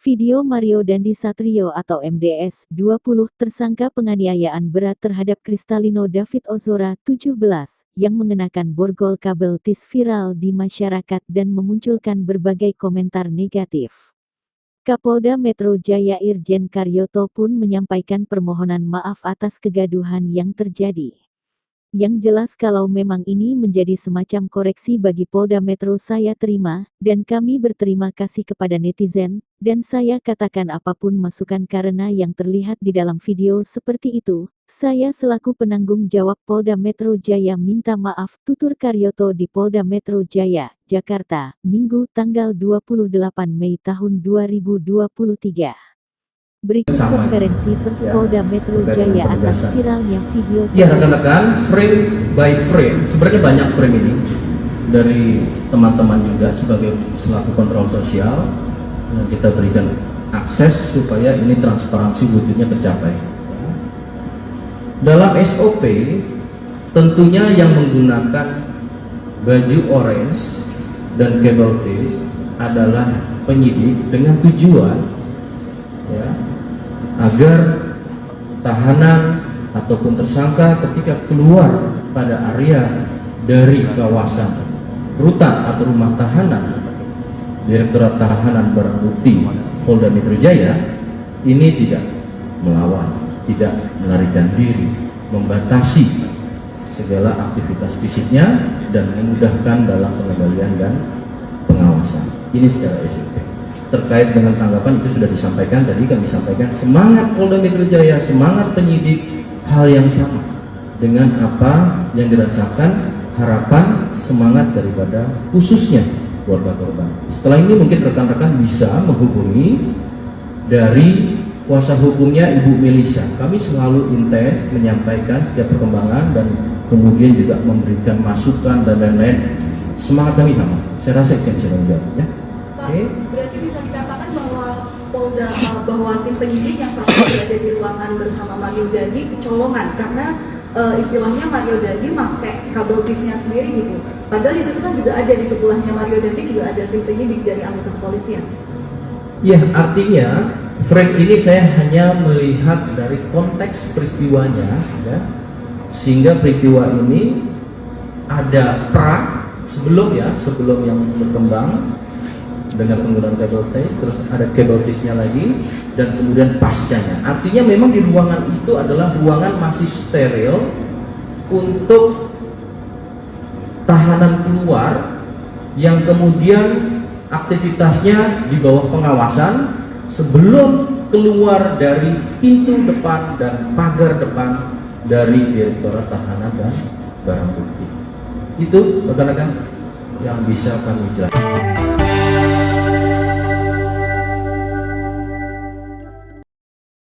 Video Mario Dandi Satrio atau MDS 20 tersangka penganiayaan berat terhadap Kristalino David Ozora 17 yang mengenakan borgol kabel TIS viral di masyarakat dan memunculkan berbagai komentar negatif. Kapolda Metro Jaya Irjen Karyoto pun menyampaikan permohonan maaf atas kegaduhan yang terjadi. Yang jelas kalau memang ini menjadi semacam koreksi bagi Polda Metro saya terima, dan kami berterima kasih kepada netizen, dan saya katakan apapun masukan karena yang terlihat di dalam video seperti itu, saya selaku penanggung jawab Polda Metro Jaya minta maaf, tutur Karyoto di Polda Metro Jaya, Jakarta, Minggu tanggal 28 Mei tahun 2023. Berikut konferensi pers Polda Metro Jaya atas viralnya video tersebut. Ya rekan-rekan, frame by frame, sebenarnya banyak frame ini dari teman-teman juga sebagai selaku kontrol sosial yang kita berikan akses supaya ini transparansi wujudnya tercapai. Dalam SOP tentunya yang menggunakan baju orange dan kabel TIS adalah penyidik dengan tujuan ya, agar tahanan ataupun tersangka ketika keluar pada area dari kawasan rutan atau rumah tahanan Direktorat Tahanan Barang Bukti Polda Metro Jaya ini tidak melawan, tidak melarikan diri, membatasi segala aktivitas fisiknya dan memudahkan dalam pengendalian dan pengawasan. Ini secara SOP. Terkait dengan tanggapan itu sudah disampaikan tadi, kami sampaikan semangat Polda Metro Jaya, semangat penyidik hal yang sama dengan apa yang dirasakan, harapan, semangat daripada khususnya keluarga korban. Setelah ini mungkin rekan-rekan bisa menghubungi dari kuasa hukumnya Ibu Melisa. Kami selalu intens menyampaikan setiap perkembangan dan kemudian juga memberikan masukan dan lain-lain. Semangat kami sama. Saya rasa itu yang bisa menjawab ya. Oke. Berarti bisa dikatakan bahwa Polda bahwa tim penyidik yang saat ini berada di ruangan bersama Mario Dandi kecolongan karena istilahnya Mario Dandi pakai kabel TIS-nya sendiri gitu. Padahal di situ kan juga ada di sebelahnya Mario Dandi juga ada tim penyidik dari anggota kepolisian. Ya, artinya frame ini saya hanya melihat dari konteks peristiwanya ya. Sehingga peristiwa ini ada sebelum yang berkembang dengan penggunaan kabel TIS, terus ada kabel TIS-nya lagi, dan kemudian pascanya. Artinya memang di ruangan itu adalah ruangan masih steril untuk tahanan keluar yang kemudian aktivitasnya di bawah pengawasan sebelum keluar dari pintu depan dan pagar depan dari Direktorat Tahanan dan Barang Bukti. Itu rekan-rekan yang bisa kami jelaskan.